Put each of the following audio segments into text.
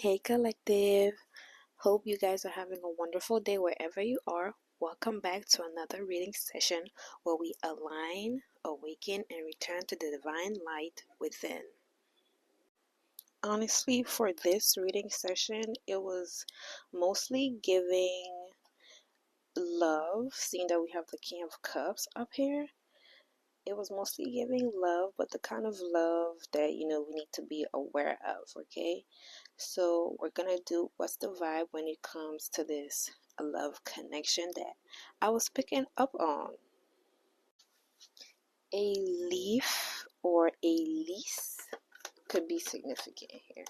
Hey collective, hope you guys are having a wonderful day wherever you are. Welcome back to another reading session where we align, awaken, and return to the divine light within. Honestly, for this reading session, it was mostly giving love, seeing that we have the King of Cups up here. It was mostly giving love, but the kind of love that we need to be aware of, okay? So we're gonna do what's the vibe when it comes to this love connection that I was picking up on. A leaf or a lease could be significant here.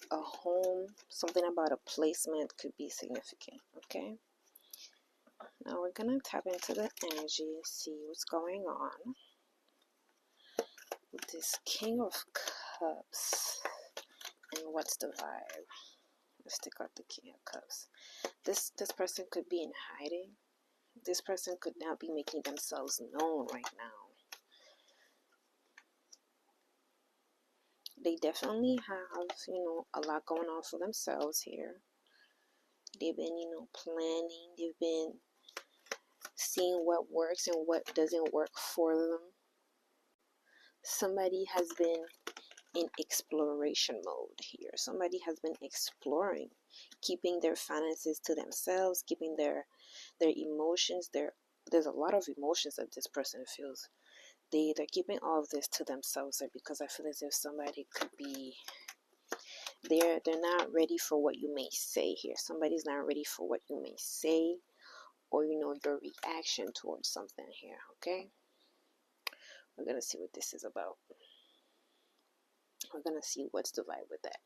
A home, something about a placement could be significant, okay? Now we're gonna tap into the energy and see what's going on with this King of Cups and what's the vibe. Let's take out the King of Cups. This person could be in hiding. This person could not be making themselves known right now. They definitely have, a lot going on for themselves here. They've been, planning. They've been seeing what works and what doesn't work for them. Somebody has been in exploration mode here. Somebody has been exploring, keeping their finances to themselves, keeping their emotions. There's a lot of emotions that this person feels. They're keeping all of this to themselves, because I feel as if somebody could be they're not ready for what you may say here. Somebody's not ready for what you may say, or your reaction towards something here. Okay, we're gonna see what this is about. We're gonna see what's the vibe with that.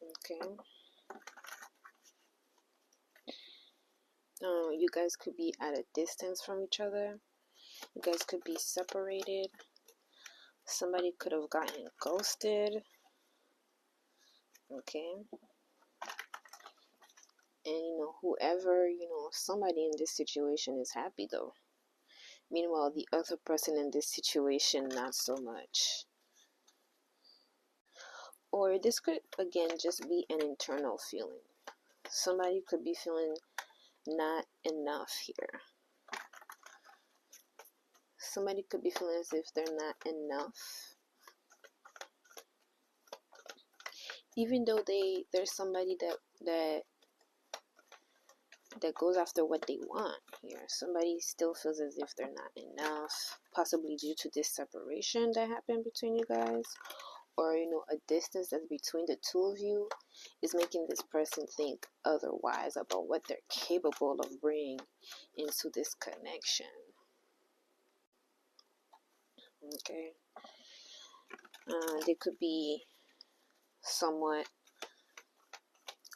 Okay. You guys could be at a distance from each other. You guys could be separated. Somebody could have gotten ghosted. Okay. And whoever, somebody in this situation is happy though. Meanwhile, the other person in this situation, not so much. Or this could, again, just be an internal feeling. Somebody could be feeling not enough here. Somebody could be feeling as if they're not enough. Even though there's somebody that goes after what they want here. Somebody still feels as if they're not enough, possibly due to this separation that happened between you guys, or a distance that's between the two of you is making this person think otherwise about what they're capable of bringing into this connection. Okay. They could be somewhat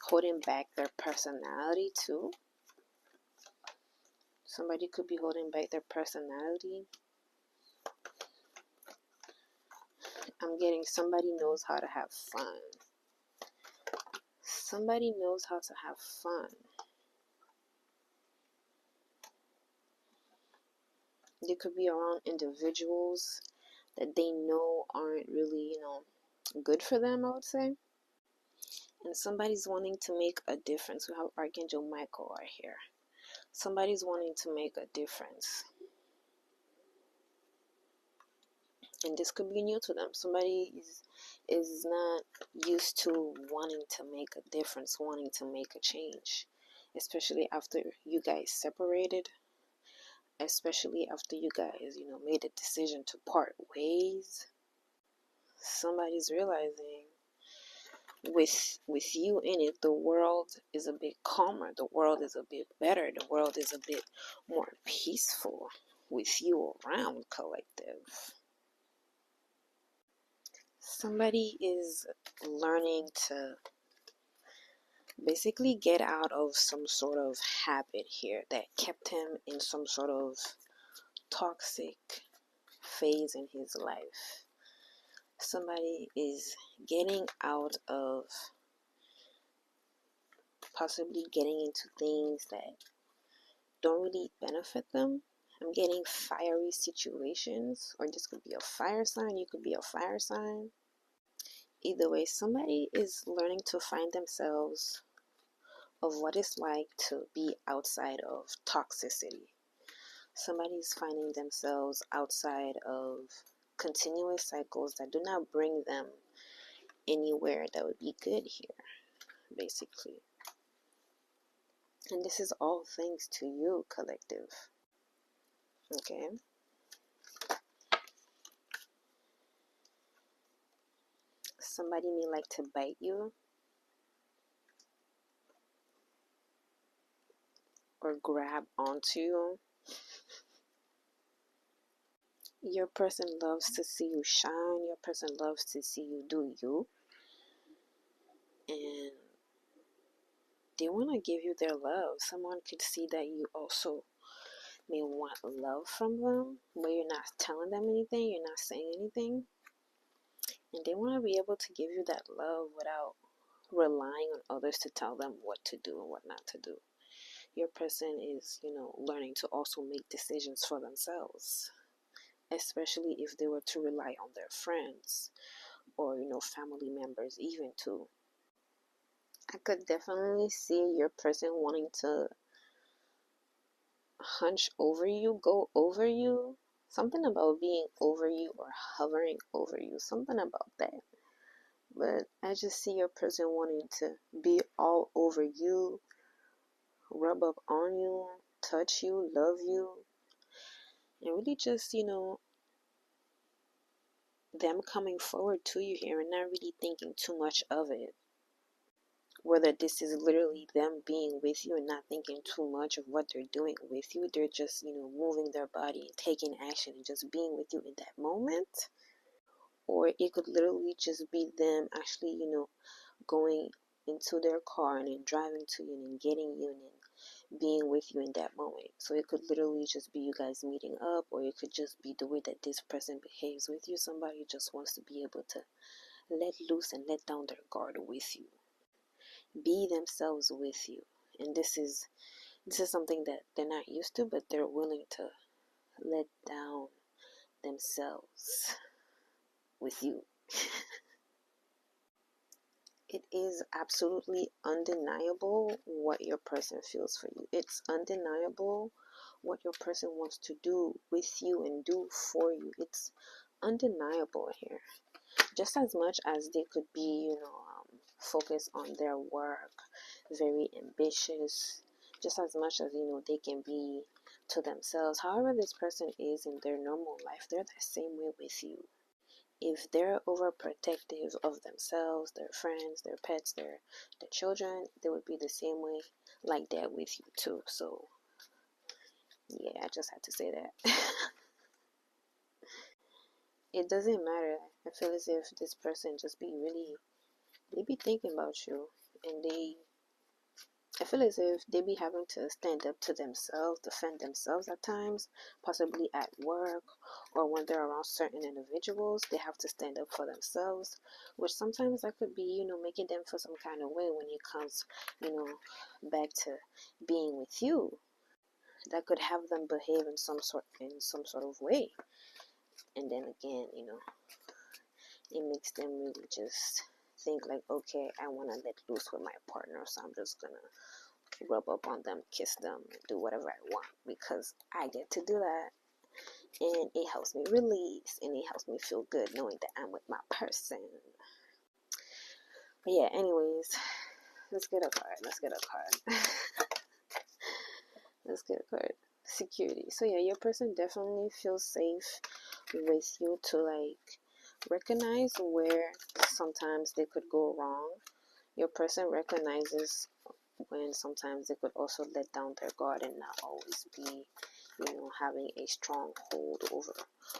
holding back their personality too. Somebody could be holding back their personality. I'm getting somebody knows how to have fun. Somebody knows how to have fun. They could be around individuals that they know aren't really, good for them, I would say. And somebody's wanting to make a difference. We have Archangel Michael right here. Somebody's wanting to make a difference. And this could be new to them. Somebody is not used to wanting to make a difference, wanting to make a change. Especially after you guys separated. Especially after you guys, made a decision to part ways. Somebody's realizing with you in it, the world is a bit calmer, the world is a bit better, the world is a bit more peaceful with you around, collective. Somebody is learning to basically get out of some sort of habit here that kept him in some sort of toxic phase in his life. Somebody is getting out of possibly getting into things that don't really benefit them, I'm getting fiery situations, or this could be a fire sign, you could be a fire sign. Either way, somebody is learning to find themselves of what it's like to be outside of toxicity. Somebody's finding themselves outside of continuous cycles that do not bring them anywhere that would be good here, basically. And this is all thanks to you, collective. Okay? Somebody may like to bite you or grab onto you. Your person loves to see you shine. Your person loves to see you do you. And they want to give you their love. Someone could see that you also may want love from them, but you're not telling them anything, you're not saying anything. And they want to be able to give you that love without relying on others to tell them what to do and what not to do. Your person is, learning to also make decisions for themselves, especially if they were to rely on their friends or, family members even too. I could definitely see your person wanting to hunch over you, go over you. Something about being over you or hovering over you. Something about that. But I just see your person wanting to be all over you, rub up on you, touch you, love you. And really just, them coming forward to you here and not really thinking too much of it. Whether this is literally them being with you and not thinking too much of what they're doing with you. They're just, moving their body and taking action and just being with you in that moment. Or it could literally just be them actually, going into their car and then driving to you and then getting you and then being with you in that moment. So it could literally just be you guys meeting up, or it could just be the way that this person behaves with you. Somebody just wants to be able to let loose and let down their guard with you. Be themselves with you. And this is something that they're not used to, but they're willing to let down themselves with you. It is absolutely undeniable what your person feels for you. It's undeniable what your person wants to do with you and do for you. It's undeniable here. Just as much as they could be, focused on their work, very ambitious, just as much as, they can be to themselves. However this person is in their normal life, they're the same way with you. If they're overprotective of themselves, their friends, their pets, their children, they would be the same way like that with you too. So yeah, I just had to say that. It doesn't matter. I feel as if this person just be they be thinking about you, and I feel as if they be having to stand up to themselves, defend themselves at times, possibly at work or when they're around certain individuals. They have to stand up for themselves, which sometimes that could be, making them feel some kind of way when it comes, back to being with you. That could have them behave in some sort of way. And then again, it makes them really just think like, okay, I want to let loose with my partner, so I'm just gonna rub up on them, kiss them, do whatever I want because I get to do that, and it helps me release and it helps me feel good knowing that I'm with my person. But yeah, anyways, let's get a card. Let's get a card. Security. So yeah, your person definitely feels safe with you to like recognize where sometimes they could go wrong. Your person recognizes when sometimes they could also let down their guard and not always be, having a strong hold over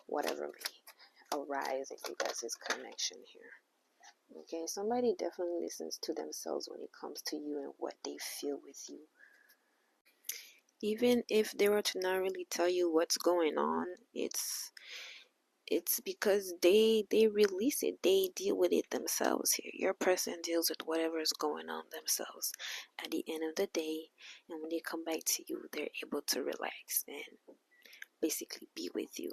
whatever may arise in you guys' connection here. Okay, somebody definitely listens to themselves when it comes to you and what they feel with you. Even if they were to not really tell you what's going on, it's because they release it. They deal with it themselves here. Your person deals with whatever is going on themselves at the end of the day, and when they come back to you, they're able to relax and basically be with you.